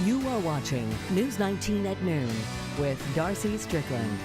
You are watching News 19 at noon with Darcy Strickland.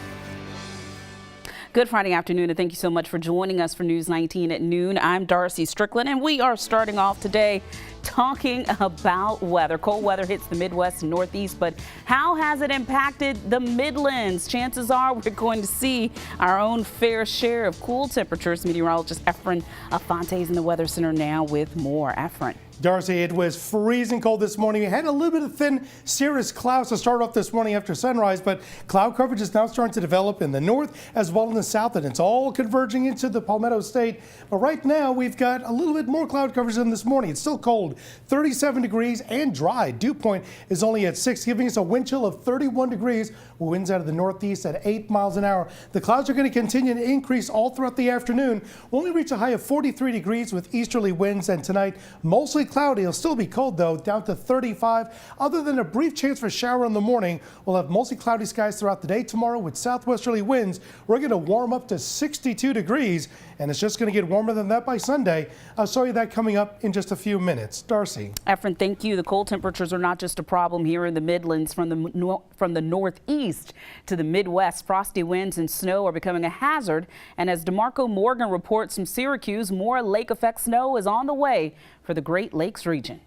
Good Friday afternoon, and thank you so much for joining us for News 19 at noon. I'm Darcy Strickland, and we are starting off today talking about weather. Cold weather hits the Midwest and Northeast, but how has it impacted the Midlands? Chances are we're going to see our own fair share of cool temperatures. Meteorologist Efren Afonte is in the Weather Center now with more. Efren. Darcy, it was freezing cold this morning. We had a little bit of thin cirrus clouds to start off this morning after sunrise, but cloud coverage is now starting to develop in the north as well in the south, and it's all converging into the Palmetto State. But right now, we've got a little bit more cloud coverage than this morning. It's still cold, 37 degrees and dry. Dew point is only at 6, giving us a wind chill of 31 degrees. Winds out of the northeast at 8 miles an hour. The clouds are going to continue to increase all throughout the afternoon. We'll only reach a high of 43 degrees with easterly winds, and tonight, mostly cloudy. It'll still be cold, though, down to 35. Other than a brief chance for a shower in the morning, we'll have mostly cloudy skies throughout the day tomorrow with southwesterly winds. We're going to warm up to 62 degrees, and it's just going to get warmer than that by Sunday. I'll show you that coming up in just a few minutes. Darcy. Efren, thank you. The cold temperatures are not just a problem here in the Midlands. From the northeast to the Midwest, frosty winds and snow are becoming a hazard. And as DeMarco Morgan reports from Syracuse, more lake effect snow is on the way for the Great Lakes region.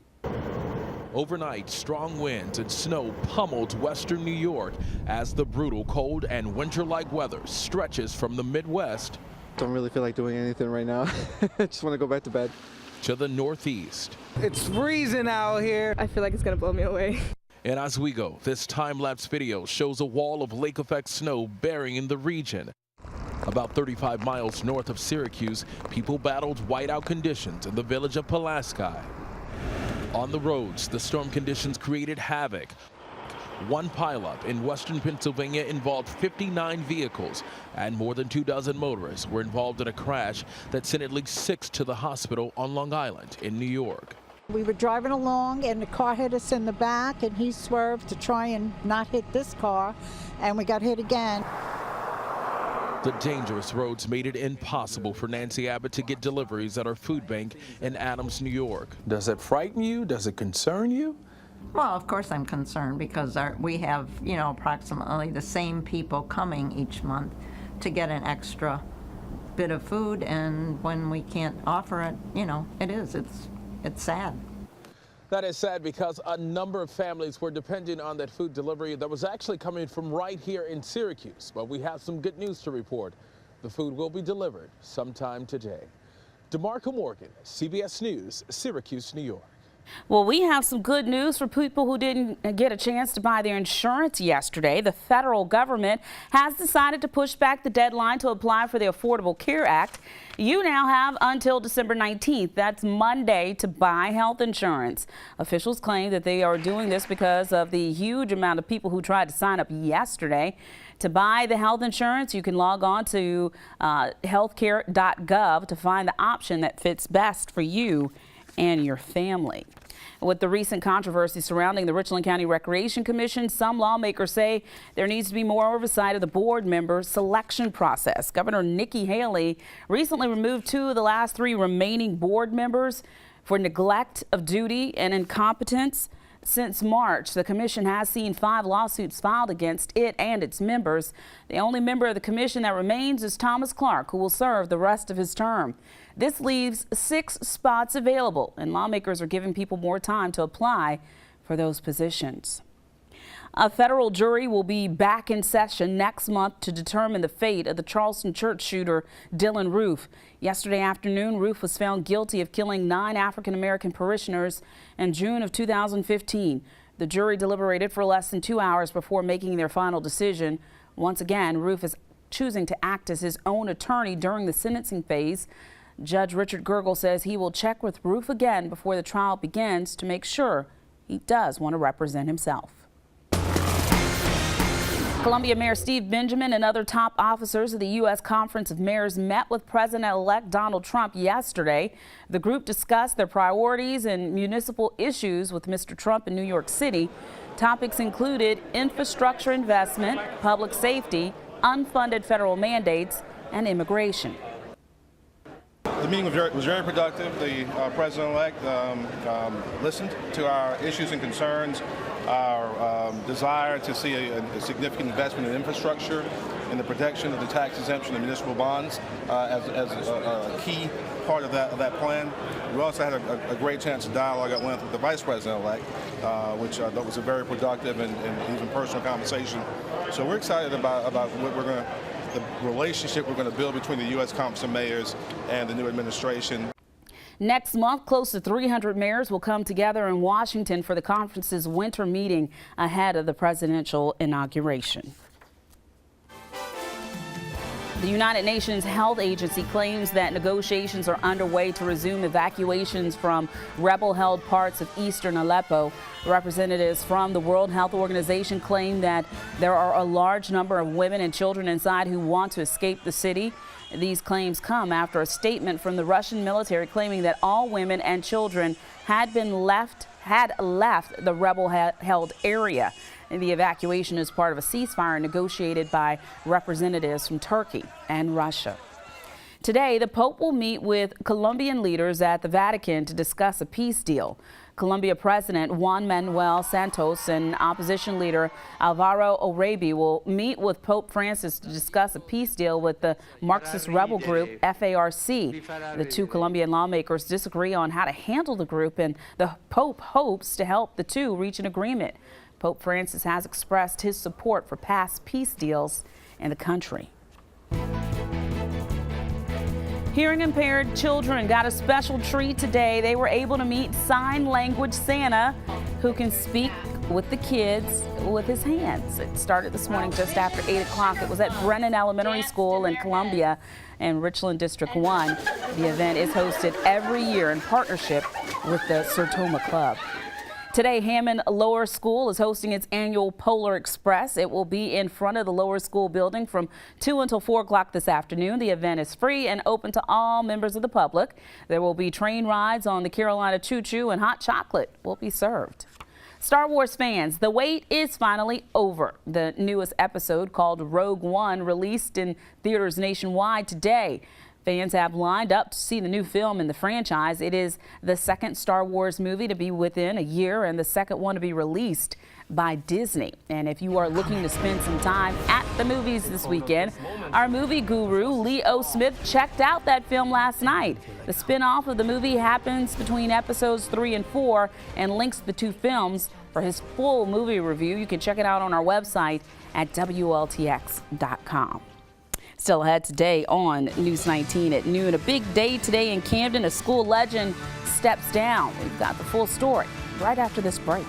Overnight, strong winds and snow pummeled western New York as the brutal cold and winter-like weather stretches from the Midwest. Don't really feel like doing anything right now. Just want to go back to bed. To the northeast. It's freezing out here. I feel like it's going to blow me away. And as we go, this time-lapse video shows a wall of lake effect snow burying the region. About 35 miles north of Syracuse, people battled whiteout conditions in the village of Pulaski. On the roads, the storm conditions created havoc. One pileup in western Pennsylvania involved 59 vehicles, and more than 24 motorists were involved in a crash that sent at least 6 to the hospital on Long Island in New York. We were driving along and the car hit us in the back, and he swerved to try and not hit this car, and we got hit again. The dangerous roads made it impossible for Nancy Abbott to get deliveries at her food bank in Adams, New York. Does it frighten you? Does it concern you? Well, of course I'm concerned because we have, approximately the same people coming each month to get an extra bit of food, and when we can't offer it, it's sad. That is sad because a number of families were depending on that food delivery that was actually coming from right here in Syracuse. But we have some good news to report. The food will be delivered sometime today. DeMarco Morgan, CBS News, Syracuse, New York. Well, we have some good news for people who didn't get a chance to buy their insurance yesterday. The federal government has decided to push back the deadline to apply for the Affordable Care Act. You now have until December 19th, that's Monday, to buy health insurance. Officials claim that they are doing this because of the huge amount of people who tried to sign up yesterday. To buy the health insurance, you can log on to healthcare.gov to find the option that fits best for you and your family. With the recent controversy surrounding the Richland County Recreation Commission, some lawmakers say there needs to be more oversight of the board member selection process. Governor Nikki Haley recently removed 2 of the last 3 remaining board members for neglect of duty and incompetence. Since March, the commission has seen 5 lawsuits filed against it and its members. The only member of the commission that remains is Thomas Clark, who will serve the rest of his term. This leaves 6 spots available, and lawmakers are giving people more time to apply for those positions. A federal jury will be back in session next month to determine the fate of the Charleston church shooter Dylan Roof. Yesterday afternoon, Roof was found guilty of killing 9 African-American parishioners in June of 2015. The jury deliberated for less than 2 hours before making their final decision. Once again, Roof is choosing to act as his own attorney during the sentencing phase. Judge Richard Gergel says he will check with Roof again before the trial begins to make sure he does want to represent himself. Colombian Mayor Steve Benjamin and other top officers of the U.S. Conference of Mayors met with President-elect Donald Trump yesterday. The group discussed their priorities and municipal issues with Mr. Trump in New York City. Topics included infrastructure investment, public safety, unfunded federal mandates, and immigration. The meeting was very productive. The president-elect listened to our issues and concerns, our desire to see a significant investment in infrastructure and the protection of the tax exemption of municipal bonds as a key part of that plan. We also had a great chance to dialogue at length with the Vice President-elect, which I thought was a very productive and even personal conversation. So we're excited about what the relationship we're going to build between the U.S. Conference of Mayors and the new administration. Next month, close to 300 mayors will come together in Washington for the conference's winter meeting ahead of the presidential inauguration. The United Nations Health Agency claims that negotiations are underway to resume evacuations from rebel-held parts of eastern Aleppo. Representatives from the World Health Organization claim that there are a large number of women and children inside who want to escape the city. These claims come after a statement from the Russian military claiming that all women and children had left the rebel-held area. And the evacuation is part of a ceasefire negotiated by representatives from Turkey and Russia. Today, the Pope will meet with Colombian leaders at the Vatican to discuss a peace deal. Colombia President Juan Manuel Santos and opposition leader Alvaro Uribe will meet with Pope Francis to discuss a peace deal with the Marxist rebel group FARC. The two Colombian lawmakers disagree on how to handle the group, and the Pope hopes to help the two reach an agreement. Pope Francis has expressed his support for past peace deals in the country. Hearing impaired children got a special treat today. They were able to meet sign language Santa, who can speak with the kids with his hands. It started this morning just after 8 o'clock. It was at Brennan Elementary School in Columbia in Richland District 1. The event is hosted every year in partnership with the Sertoma Club. Today, Hammond Lower School is hosting its annual Polar Express. It will be in front of the lower school building from 2 until 4 o'clock this afternoon. The event is free and open to all members of the public. There will be train rides on the Carolina Choo Choo, and hot chocolate will be served. Star Wars fans, the wait is finally over. The newest episode, called Rogue One, released in theaters nationwide today. Fans have lined up to see the new film in the franchise. It is the second Star Wars movie to be within a year and the second one to be released by Disney. And if you are looking to spend some time at the movies this weekend, our movie guru Leo Smith checked out that film last night. The spin-off of the movie happens between episodes 3 and 4 and links the two films. For his full movie review, you can check it out on our website at WLTX.com. Still ahead today on News 19 at noon. A big day today in Camden. A school legend steps down. We've got the full story right after this break.